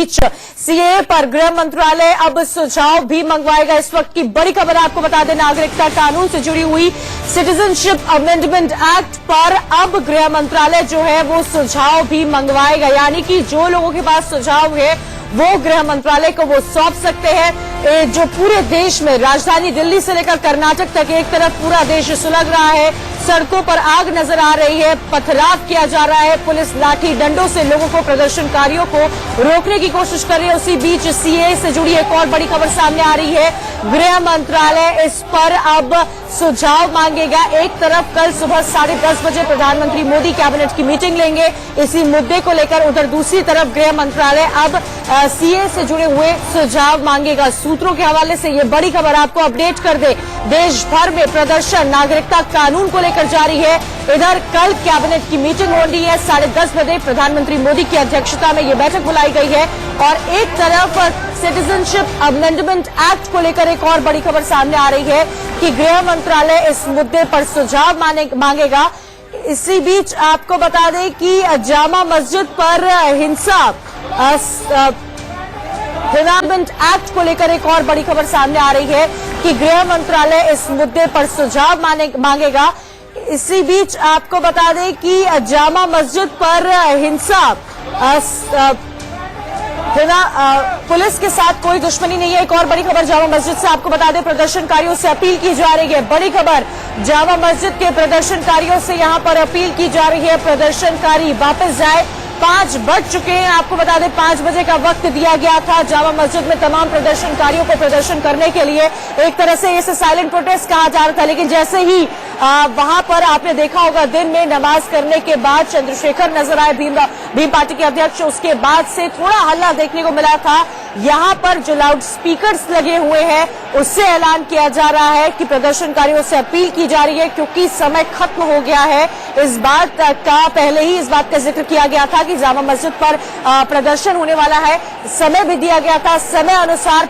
बीच CAA पर गृह मंत्रालय अब सुझाव भी मंगवाएगा। इस वक्त की बड़ी खबर आपको बता दें, नागरिकता कानून से जुड़ी हुई सिटीजनशिप अमेंडमेंट एक्ट पर अब गृह मंत्रालय जो है वो सुझाव भी मंगवाएगा। यानी कि जो लोगों के पास सुझाव है वो गृह मंत्रालय को वो सौंप सकते हैं। जो पूरे देश में राजधानी दिल्ली से लेकर कर्नाटक तक एक तरफ पूरा देश सुलग रहा है, सड़कों पर आग नजर आ रही है, पथराव किया जा रहा है, पुलिस लाठी डंडों से लोगों को, प्रदर्शनकारियों को रोकने की कोशिश कर रही है। उसी बीच सीएए से जुड़ी एक और बड़ी खबर सामने आ रही है। गृह मंत्रालय इस पर अब सुझाव मांगेगा। एक तरफ कल सुबह 10:30 बजे प्रधानमंत्री मोदी कैबिनेट की मीटिंग लेंगे इसी मुद्दे को लेकर, उधर दूसरी तरफ गृह मंत्रालय अब सीएए से जुड़े हुए सुझाव मांगेगा। सूत्रों के हवाले से ये बड़ी खबर आपको अपडेट कर दे, देश भर में प्रदर्शन नागरिकता कानून को लेकर जारी है। इधर कल कैबिनेट की मीटिंग हो रही है, 10:30 बजे प्रधानमंत्री मोदी की अध्यक्षता में ये बैठक बुलाई गई है। और एक तरफ सिटीजनशिप अमेंडमेंट एक्ट को लेकर एक और बड़ी खबर सामने आ रही है कि गृह मंत्रालय इस मुद्दे पर सुझाव मांगेगा। इसी बीच आपको बता दें कि जामा मस्जिद पर हिंसा अमेंडमेंट एक्ट को लेकर एक और बड़ी खबर सामने आ रही है कि गृह मंत्रालय इस मुद्दे पर सुझाव मांगेगा। इसी बीच आपको बता दें कि जामा मस्जिद पर हिंसा पुलिस के साथ कोई दुश्मनी नहीं है। एक और बड़ी खबर जामा मस्जिद से आपको बता दें, प्रदर्शनकारियों से अपील की जा रही है। बड़ी खबर जामा मस्जिद के प्रदर्शनकारियों से यहां पर अपील की जा रही है, प्रदर्शनकारी वापस जाए। 5 बज चुके हैं, आपको बता दें 5 बजे का वक्त दिया गया था जामा मस्जिद में तमाम प्रदर्शनकारियों को प्रदर्शन करने के लिए। एक तरह से इसे साइलेंट प्रोटेस्ट कहा जा रहा था, लेकिन जैसे ही वहां पर आपने देखा होगा दिन में नमाज करने के बाद चंद्रशेखर नजर आए, भीम पार्टी के अध्यक्ष, उसके बाद से थोड़ा हल्ला देखने को मिला था। यहां पर जो लाउड स्पीकर्स लगे हुए हैं उससे ऐलान किया जा रहा है कि प्रदर्शनकारियों से अपील की जा रही है क्योंकि समय खत्म हो गया है। इस बात का पहले ही इस बात का जिक्र किया गया था कि जामा मस्जिद पर प्रदर्शन होने वाला है, समय भी दिया गया था, समय अनुसार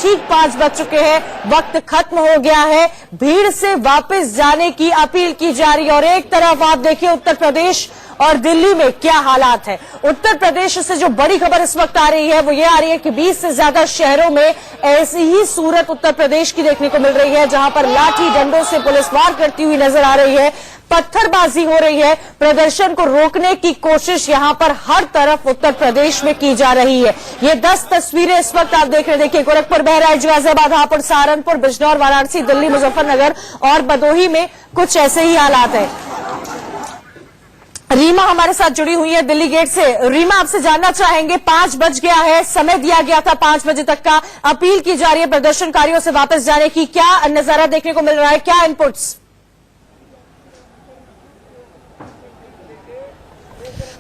ठीक 5 बज चुके हैं, वक्त खत्म हो गया है, भीड़ से वापस जाने की अपील की जा रही है। और एक तरफ आप देखिए उत्तर प्रदेश और दिल्ली में क्या हालात है। उत्तर प्रदेश से जो बड़ी खबर इस वक्त आ रही है वो ये आ रही है कि 20 से ज्यादा शहरों में ऐसी ही सूरत उत्तर प्रदेश की देखने को मिल रही है, जहां पर लाठी डंडों से पुलिस वार करती हुई नजर आ रही है, पत्थरबाजी हो रही है, प्रदर्शन को रोकने की कोशिश यहां पर हर तरफ उत्तर प्रदेश में की जा रही है। ये 10 तस्वीरें इस वक्त आप देख रहे हैं। देखिए गोरखपुर, बहराइच, गाजियाबाद, हापुड़, सहारनपुर, बिजनौर, वाराणसी, दिल्ली, मुजफ्फरनगर और भदोही में कुछ ऐसे ही हालात है। रीमा हमारे साथ जुड़ी हुई है दिल्ली गेट से। रीमा, आपसे जानना चाहेंगे, 5 बज गया है, समय दिया गया था 5 बजे तक का, अपील की जा रही है प्रदर्शनकारियों से वापस जाने की, क्या नजारा देखने को मिल रहा है, क्या इनपुट्स?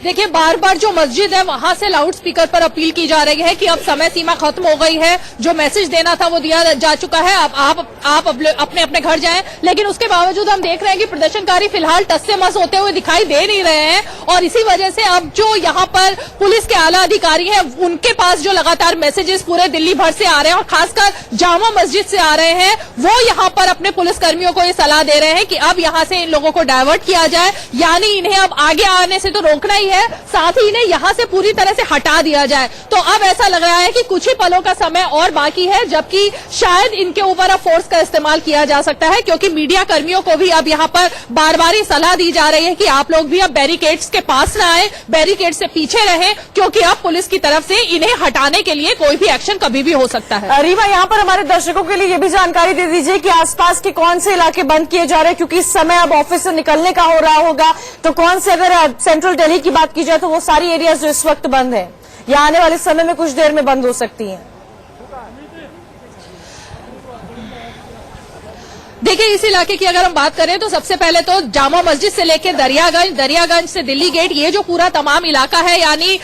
देखिए, बार बार जो मस्जिद है वहां से लाउड स्पीकर पर अपील की जा रही है कि अब समय सीमा खत्म हो गई है, जो मैसेज देना था वो दिया जा चुका है, अब आप अपने अपने घर जाएं। लेकिन उसके बावजूद हम देख रहे हैं कि प्रदर्शनकारी फिलहाल टस से मस होते हुए दिखाई दे नहीं रहे हैं। और इसी वजह से अब जो यहाँ पर पुलिस के आला अधिकारी हैं उनके पास जो लगातार मैसेजेस पूरे दिल्ली भर से आ रहे हैं और खासकर जामा मस्जिद से आ रहे हैं, वो यहाँ पर अपने पुलिस कर्मियों को ये सलाह दे रहे हैं कि अब यहाँ से इन लोगों को डायवर्ट किया जाए, यानी इन्हें अब आगे आने से तो रोकना ही है, साथ ही इन्हें यहां से पूरी तरह से हटा दिया जाए। तो अब ऐसा लग रहा है कि कुछ ही पलों का समय और बाकी है, जबकि शायद इनके ऊपर अब फोर्स का इस्तेमाल किया जा सकता है, क्योंकि मीडिया कर्मियों को भी अब यहां पर बार बार ही सलाह दी जा रही है कि आप लोग भी अब बैरिकेड्स के पास न आए, बैरिकेड से पीछे रहें, क्योंकि अब पुलिस की तरफ से इन्हें हटाने के लिए कोई भी एक्शन कभी भी हो सकता है। रीमा, यहाँ पर हमारे दर्शकों के लिए ये भी जानकारी दे दीजिए कि आसपास के कौन से इलाके बंद किए जा रहे हैं, क्योंकि इस समय अब ऑफिस से निकलने का हो रहा होगा, तो कौन से, अगर सेंट्रल दिल्ली की बात की जाए तो वो सारी एरियाज जो इस वक्त बंद है या आने वाले समय में कुछ देर में बंद हो सकती हैं? देखिए, इस इलाके की अगर हम बात करें तो सबसे पहले तो जामा मस्जिद से लेकर दरियागंज से दिल्ली गेट, ये जो पूरा तमाम इलाका है, यानी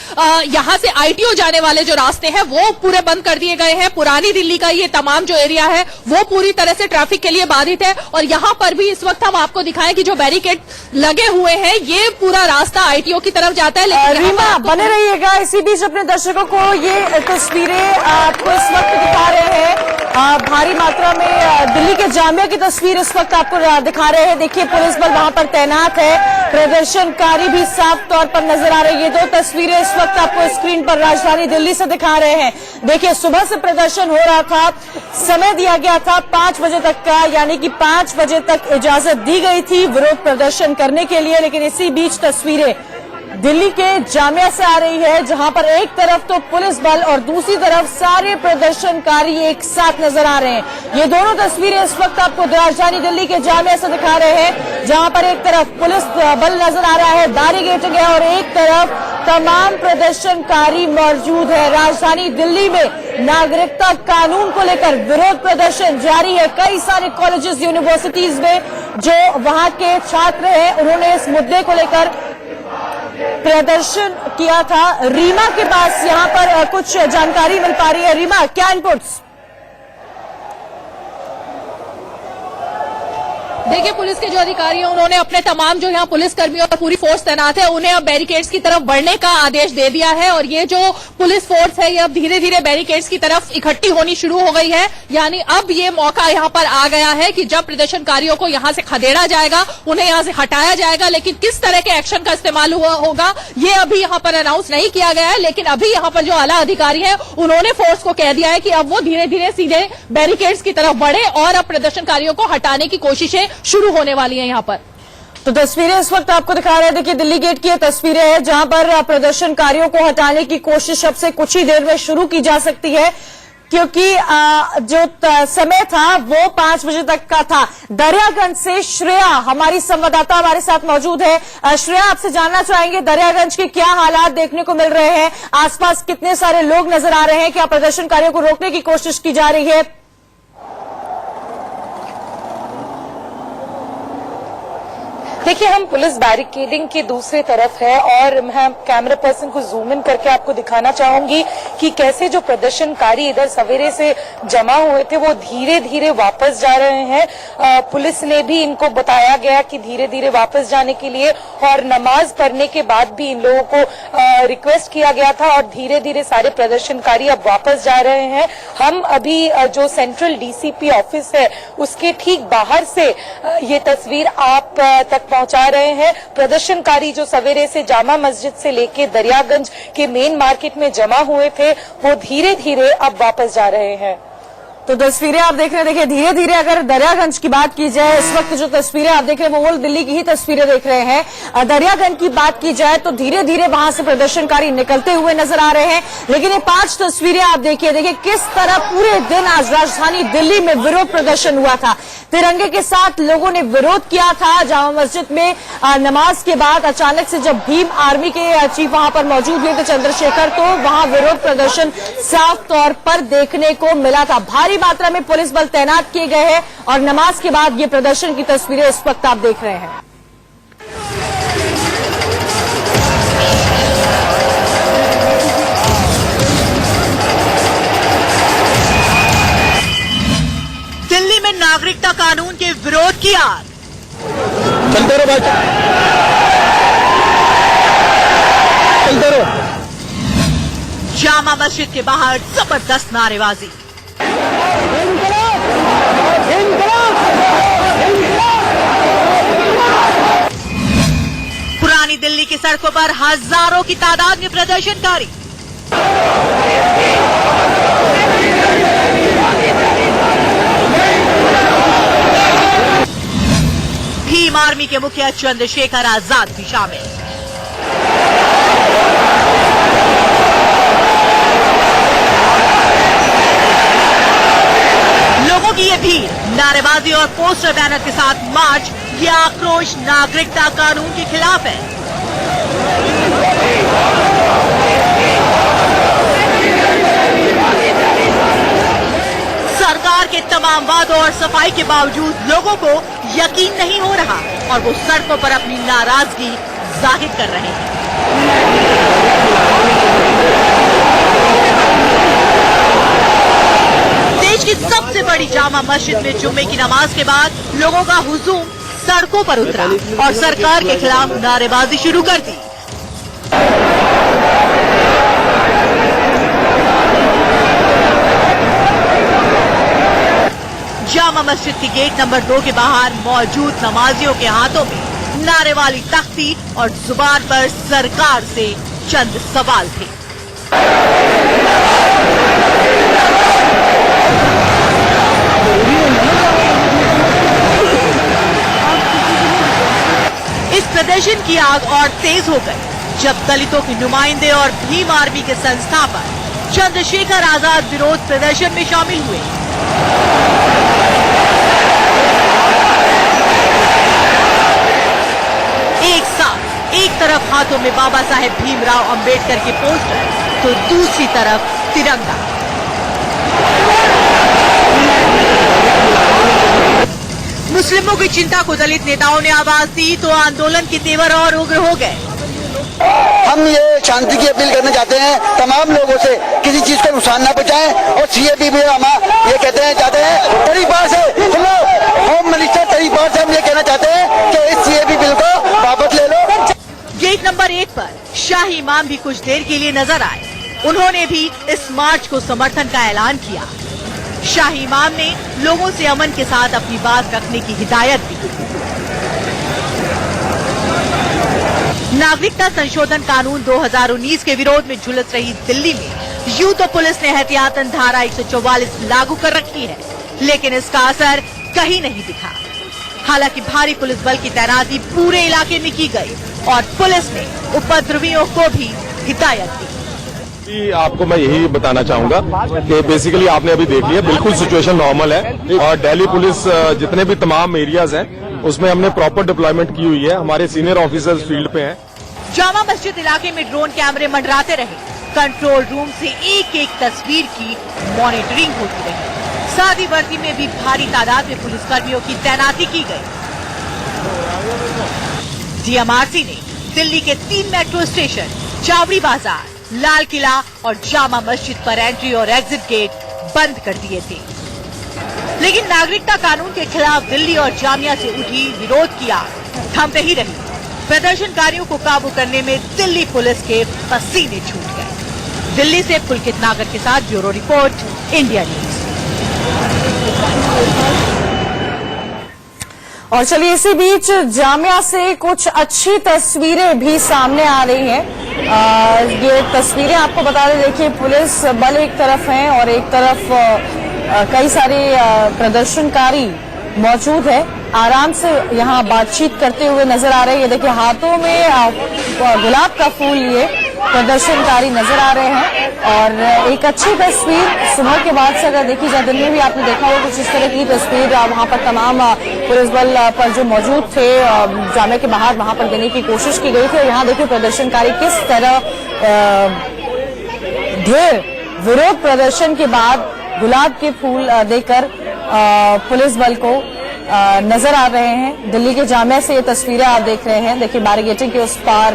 यहाँ से आईटीओ जाने वाले जो रास्ते हैं वो पूरे बंद कर दिए गए हैं। पुरानी दिल्ली का ये तमाम जो एरिया है वो पूरी तरह से ट्रैफिक के लिए बाधित है। और यहाँ पर भी इस वक्त हम आपको दिखाएं कि जो बैरिकेड लगे हुए हैं ये पूरा रास्ता आईटीओ की तरफ जाता है। लेकिन रीमा, बने रहिएगा, इसी बीच अपने दर्शकों को ये तस्वीरें आपको इस वक्त दिखा रहे हैं भारी मात्रा में दिल्ली के जामिया की तस्वीर इस वक्त आपको दिखा रहे हैं। देखिए पुलिस बल वहां पर तैनात है, प्रदर्शनकारी भी साफ तौर पर नजर आ रहे हैं। ये दो तस्वीरें इस वक्त आपको स्क्रीन पर राजधानी दिल्ली से दिखा रहे हैं। देखिए सुबह से प्रदर्शन हो रहा था, समय दिया गया था 5 बजे तक का, यानी कि 5 बजे तक इजाजत दी गई थी विरोध प्रदर्शन करने के लिए। लेकिन इसी बीच तस्वीरें दिल्ली के जामिया से आ रही है, जहां पर एक तरफ तो पुलिस बल और दूसरी तरफ सारे प्रदर्शनकारी एक साथ नजर आ रहे हैं। ये दोनों तस्वीरें इस वक्त आपको राजधानी दिल्ली के जामिया से दिखा रहे हैं, जहां पर एक तरफ पुलिस बल नजर आ रहा है, बैरिकेडिंग है, और एक तरफ तमाम प्रदर्शनकारी मौजूद है। राजधानी दिल्ली में नागरिकता कानून को लेकर विरोध प्रदर्शन जारी है। कई सारे कॉलेजेस, यूनिवर्सिटीज में जो वहां के छात्र हैं, उन्होंने इस मुद्दे को लेकर प्रदर्शन किया था। रीमा के पास यहां पर कुछ जानकारी मिल पा रही है। रीमा, क्या इनपुट्स? देखिए पुलिस के जो अधिकारी हैं उन्होंने अपने तमाम जो यहाँ पुलिस कर्मी और पूरी फोर्स तैनात है उन्हें अब बैरिकेड्स की तरफ बढ़ने का आदेश दे दिया है, और ये जो पुलिस फोर्स है ये अब धीरे धीरे बैरिकेड्स की तरफ इकट्ठी होनी शुरू हो गई है। यानी अब ये मौका यहाँ पर आ गया है कि जब प्रदर्शनकारियों को यहाँ से खदेड़ा जाएगा, उन्हें यहाँ से हटाया जाएगा, लेकिन किस तरह के एक्शन का इस्तेमाल होगा ये अभी यहाँ पर अनाउंस नहीं किया गया है। लेकिन अभी यहाँ पर जो आला अधिकारी है उन्होंने फोर्स को कह दिया है कि अब वो धीरे धीरे सीधे बैरिकेड्स की तरफ बढ़े और अब प्रदर्शनकारियों को हटाने की कोशिशें शुरू होने वाली है यहाँ पर। तो तस्वीरें इस वक्त आपको दिखा रहे हैं। देखिए दिल्ली गेट की ये तस्वीरें हैं, जहां पर प्रदर्शनकारियों को हटाने की कोशिश अब से कुछ ही देर में शुरू की जा सकती है, क्योंकि जो समय था वो 5 बजे तक का था। दरियागंज से श्रेया हमारी संवाददाता हमारे साथ मौजूद है। श्रेया, आपसे जानना चाहेंगे दरियागंज के क्या हालात देखने को मिल रहे हैं? आसपास कितने सारे लोग नजर आ रहे हैं? क्या प्रदर्शनकारियों को रोकने की कोशिश की जा रही है? देखिए हम पुलिस बैरिकेडिंग के दूसरी तरफ है और मैं कैमरा पर्सन को जूम इन करके आपको दिखाना चाहूंगी कि कैसे जो प्रदर्शनकारी इधर सवेरे से जमा हुए थे वो धीरे धीरे वापस जा रहे हैं। पुलिस ने भी इनको बताया गया कि धीरे धीरे वापस जाने के लिए, और नमाज पढ़ने के बाद भी इन लोगों को रिक्वेस्ट किया गया था, और धीरे धीरे सारे प्रदर्शनकारी अब वापस जा रहे हैं। हम अभी जो सेंट्रल डीसीपी ऑफिस है उसके ठीक बाहर से ये तस्वीर आप तक पहुंचा रहे हैं। प्रदर्शनकारी जो सवेरे से जामा मस्जिद से लेके दरियागंज के मेन मार्केट में जमा हुए थे वो धीरे धीरे अब वापस जा रहे हैं। तो तस्वीरें आप देख रहे हैं, देखिए धीरे धीरे अगर दरियागंज की बात की जाए, इस वक्त जो तस्वीरें आप देख रहे हैं वो दिल्ली की ही तस्वीरें देख रहे हैं। दरियागंज की बात की जाए तो धीरे धीरे वहां से प्रदर्शनकारी निकलते हुए नजर आ रहे हैं। लेकिन ये 5 तस्वीरें आप देखिए किस तरह पूरे दिन आज राजधानी दिल्ली में विरोध प्रदर्शन हुआ था। तिरंगे के साथ लोगों ने विरोध किया था। जामा मस्जिद में नमाज के बाद अचानक से जब भीम आर्मी के चीफ वहां पर मौजूद हुए थे चंद्रशेखर, तो वहां विरोध प्रदर्शन साफ तौर पर देखने को मिला था। भारी मात्रा में पुलिस बल तैनात किए गए हैं और नमाज के बाद ये प्रदर्शन की तस्वीरें इस वक्त आप देख रहे हैं। दिल्ली में नागरिकता कानून के विरोध की आग। चलते रहो भाई, चलते रहो। जामा मस्जिद के बाहर जबरदस्त नारेबाजी। पुरानी दिल्ली की सड़कों पर हजारों की तादाद में प्रदर्शनकारी। भीम आर्मी के मुखिया चंद्रशेखर आजाद भी शामिल। लोगों की ये भीड़ नारेबाजी और पोस्टर बैनर के साथ मार्च, ये आक्रोश नागरिकता कानून के खिलाफ है। सरकार के तमाम वादों और सफाई के बावजूद लोगों को यकीन नहीं हो रहा और वो सड़कों पर अपनी नाराजगी जाहिर कर रहे हैं। देश की सबसे बड़ी जामा मस्जिद में जुम्मे की नमाज के बाद लोगों का हुजूम सड़कों पर उतरा और सरकार के खिलाफ नारेबाजी शुरू कर दी। जामा मस्जिद के गेट नंबर 2 के बाहर मौजूद नमाजियों के हाथों में नारे वाली तख्ती और जुबान पर सरकार से चंद सवाल थे। इस प्रदर्शन की आग और तेज हो गई जब दलितों के नुमाइंदे और भीम आर्मी के संस्थापक चंद्रशेखर आजाद विरोध प्रदर्शन में शामिल हुए। एक साथ एक तरफ हाथों में बाबा साहेब भीमराव अंबेडकर के पोस्टर तो दूसरी तरफ तिरंगा। मुस्लिमों की चिंता को दलित नेताओं ने आवाज दी तो आंदोलन के तेवर और उग्र हो गए। हम ये शांति की अपील करना चाहते हैं तमाम लोगों से, किसी चीज को नुकसान न पहुंचाएं। और सीएबी भी हम ये चाहते हैं तरीका से, होम मिनिस्टर तरीका से हम ये कहना चाहते हैं कि इस सीएबी बिल को वापस ले लो। गेट नंबर 1 पर शाही इमाम भी कुछ देर के लिए नजर आए। उन्होंने भी इस मार्च को समर्थन का ऐलान किया। शाही इमाम ने लोगों से अमन के साथ अपनी बात रखने की हिदायत दी। नागरिकता संशोधन कानून 2019 के विरोध में झुलस रही दिल्ली में यूं तो पुलिस ने एहतियातन धारा 144 लागू कर रखी है, लेकिन इसका असर कहीं नहीं दिखा। हालांकि भारी पुलिस बल की तैनाती पूरे इलाके में की गई और पुलिस ने उपद्रवियों को भी हिदायत दी। आपको मैं यही बताना चाहूंगा कि बेसिकली आपने अभी देख लिया, बिल्कुल सिचुएशन नॉर्मल है और दिल्ली पुलिस जितने भी तमाम एरियाज हैं उसमें हमने प्रॉपर डिप्लॉयमेंट की हुई है। हमारे सीनियर ऑफिसर्स फील्ड पे हैं। जामा मस्जिद इलाके में ड्रोन कैमरे मंडराते रहे। कंट्रोल रूम से एक एक तस्वीर की मॉनिटरिंग होती रही। सादी वर्दी में भी भारी तादाद में पुलिसकर्मियों की तैनाती की गई। डीएमआरसी ने दिल्ली के 3 मेट्रो स्टेशन, चावड़ी बाजार, लाल किला और जामा मस्जिद पर एंट्री और एग्जिट गेट बंद कर दिए थे। लेकिन नागरिकता कानून के खिलाफ दिल्ली और जामिया से उठी विरोध की आग थमते ही रही। प्रदर्शनकारियों को काबू करने में दिल्ली पुलिस के पसीने छूट गए। दिल्ली से पुलकित नागर के साथ ब्यूरो रिपोर्ट, इंडिया न्यूज। और चलिए इसी बीच जामिया से कुछ अच्छी तस्वीरें भी सामने आ रही हैं। ये तस्वीरें आपको बता दें, देखिए पुलिस बल एक तरफ है और एक तरफ कई सारे प्रदर्शनकारी मौजूद है, आराम से यहाँ बातचीत करते हुए नजर आ रहे हैं। ये देखिए हाथों में गुलाब का फूल लिए प्रदर्शनकारी नजर आ रहे हैं और एक अच्छी तस्वीर सुबह के बाद से अगर देखी जाए, दिन में भी आपने देखा होगा कुछ इस तरह की तस्वीर वहां पर तमाम पुलिस बल पर जो मौजूद थे जामिया के बाहर वहां पर देने की कोशिश की गई थी। और यहाँ देखिए प्रदर्शनकारी किस तरह ढेर विरोध प्रदर्शन के बाद गुलाब के फूल देकर पुलिस बल को नजर आ रहे हैं। दिल्ली के जामिया से ये तस्वीरें आप देख रहे हैं। देखिए बैरिकेडिंग के उस पार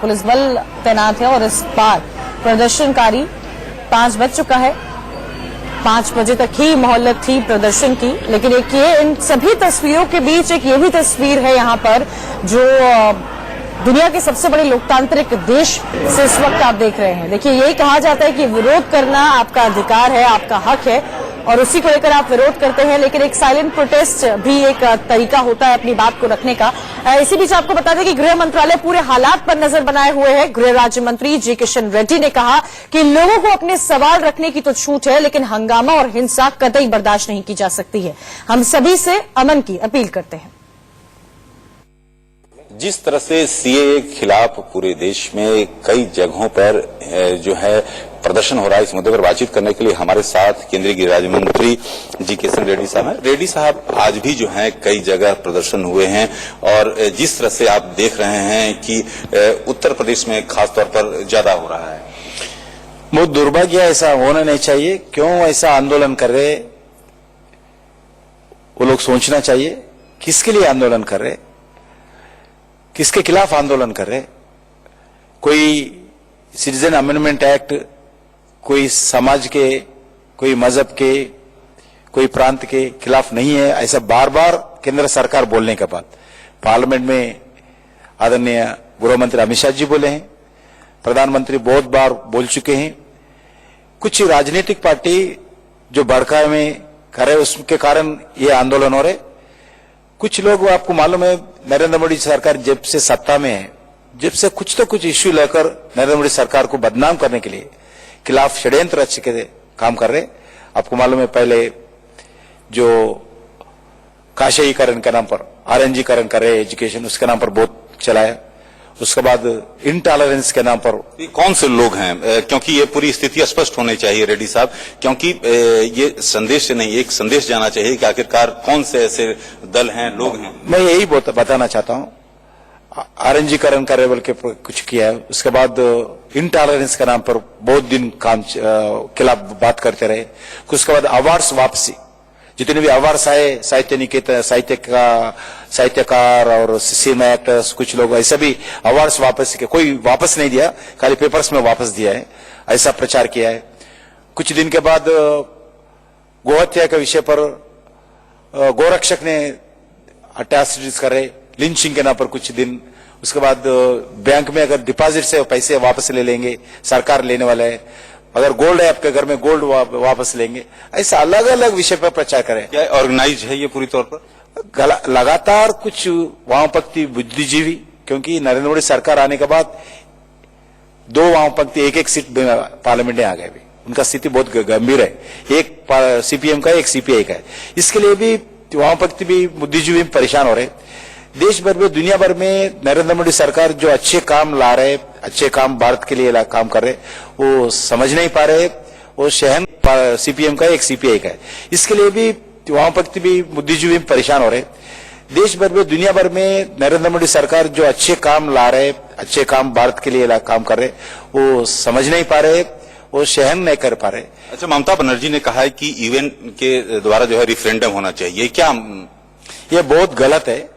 पुलिस बल तैनात है और इस पार प्रदर्शनकारी 5 बज चुका है। 5 बजे तक ही मोहल्लत थी प्रदर्शन की, लेकिन एक ये इन सभी तस्वीरों के बीच एक ये भी तस्वीर है यहाँ पर जो दुनिया के सबसे बड़े लोकतांत्रिक देश से इस वक्त आप देख रहे हैं। देखिए यही कहा जाता है कि विरोध करना आपका अधिकार है, आपका हक है और उसी को लेकर आप विरोध करते हैं, लेकिन एक साइलेंट प्रोटेस्ट भी एक तरीका होता है अपनी बात को रखने का। इसी बीच आपको बता दें कि गृह मंत्रालय पूरे हालात पर नजर बनाए हुए है। गृह राज्य मंत्री जी किशन रेड्डी ने कहा कि लोगों को अपने सवाल रखने की तो छूट है, लेकिन हंगामा और हिंसा कतई बर्दाश्त नहीं की जा सकती है। हम सभी से अमन की अपील करते हैं। जिस तरह से सीएए के खिलाफ पूरे देश में कई जगहों पर जो है प्रदर्शन हो रहा है, इस मुद्दे पर बातचीत करने के लिए हमारे साथ केंद्रीय गृह राज्य मंत्री जी किशन रेड्डी साहब हैं। रेड्डी साहब, आज भी जो है कई जगह प्रदर्शन हुए हैं और जिस तरह से आप देख रहे हैं कि उत्तर प्रदेश में खासतौर पर ज्यादा हो रहा है, बहुत दुर्भाग्य, ऐसा होना नहीं चाहिए। क्यों ऐसा आंदोलन कर रहे, वो लोग सोचना चाहिए किसके लिए आंदोलन कर रहे, किसके खिलाफ आंदोलन कर रहे। कोई सिटीजन अमेंडमेंट एक्ट कोई समाज के, कोई मजहब के, कोई प्रांत के खिलाफ नहीं है, ऐसा बार बार केंद्र सरकार बोलने के बाद पार्लियामेंट में आदरणीय गृह मंत्री अमित शाह जी बोले हैं, प्रधानमंत्री बहुत बार बोल चुके हैं। कुछ राजनीतिक पार्टी जो भड़कावे में कर रहे, उसके कारण ये आंदोलन हो रहे। कुछ लोग, आपको मालूम है, नरेंद्र मोदी सरकार जब से सत्ता में है, जब से कुछ तो कुछ इश्यू लेकर नरेंद्र मोदी सरकार को बदनाम करने के लिए खिलाफ षड्यंत्र रच के काम कर रहे। आपको मालूम है, पहले जो काशईकरण के नाम पर आरएनजीकरण कर रहे एजुकेशन, उसके नाम पर बहुत चलाया। उसके बाद इनटॉलरेंस के नाम पर ये कौन से लोग हैं, क्योंकि ये पूरी स्थिति स्पष्ट होनी चाहिए रेड्डी साहब, क्योंकि ये संदेश से नहीं, एक संदेश जाना चाहिए कि आखिरकार कौन से ऐसे दल हैं, लोग हैं। मैं यही बताना चाहता हूं, आरएनजीकरण का लेवल के कुछ किया है। उसके बाद इनटॉलरेंस के नाम पर बहुत दिन काम खिलाफ बात करते रहे। उसके बाद अवार्ड्स वापसी, जितने भी अवार्ड्स आए, साहित्य निकेतन, साहित्यकार और सिनेमा एक्टर्स, कुछ लोग ऐसे भी अवार्ड्स वापस के, कोई वापस नहीं दिया, खाली पेपर्स में वापस दिया है, ऐसा प्रचार किया है। कुछ दिन के बाद गोहत्या के विषय पर गोरक्षक ने अटैसिटीज करे, लिंचिंग के नाम पर कुछ दिन। उसके बाद बैंक में अगर डिपॉजिट से पैसे वापस ले लेंगे, सरकार लेने वाला है। अगर गोल्ड है आपके घर में, गोल्ड वापस लेंगे। ऐसा अलग अलग विषय पर प्रचार करें। क्या ऑर्गेनाइज है ये पूरी तौर पर? लगातार कुछ वामपंथी बुद्धिजीवी, क्योंकि नरेंद्र मोदी सरकार आने के बाद 2 वामपंथी एक सीट पार्लियामेंट में आ गए भी। उनका स्थिति बहुत गंभीर है, एक सीपीएम का, एक सीपीआई का है। इसके लिए भी वामपंथी भी बुद्धिजीवी परेशान हो रहे। देश भर में, दुनिया भर में नरेंद्र मोदी सरकार जो अच्छे काम ला रहे, अच्छे काम भारत के लिए काम कर रहे, वो समझ नहीं पा रहे। वो शहन सीपीएम का, एक सीपीआई का है। इसके लिए भी वामपंथी भी बुद्धिजीवी परेशान हो रहे। देश भर में, दुनिया भर में नरेंद्र मोदी सरकार जो अच्छे काम ला रहे, अच्छे काम भारत के लिए काम कर रहे, वो समझ नहीं पा रहे, वो सहन नहीं कर पा रहे। अच्छा, ममता बनर्जी ने कहा है कि यूएन के द्वारा जो है रिफरेंडम होना चाहिए, क्या ये बहुत गलत है।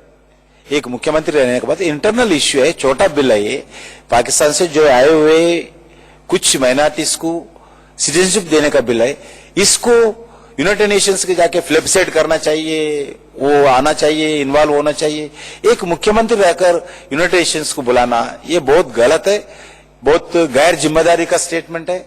एक मुख्यमंत्री रहने के बाद इंटरनल इश्यू है, छोटा बिल है ये। पाकिस्तान से जो आए हुए कुछ माइनॉरिटीज को सिटीजनशिप देने का बिल है। इसको यूनाइटेड नेशंस के जाके फ्लिपसाइड करना चाहिए, वो आना चाहिए, इन्वॉल्व होना चाहिए। एक मुख्यमंत्री रहकर यूनाइटेड नेशंस को बुलाना, ये बहुत गलत है, बहुत गैर जिम्मेदारी का स्टेटमेंट है।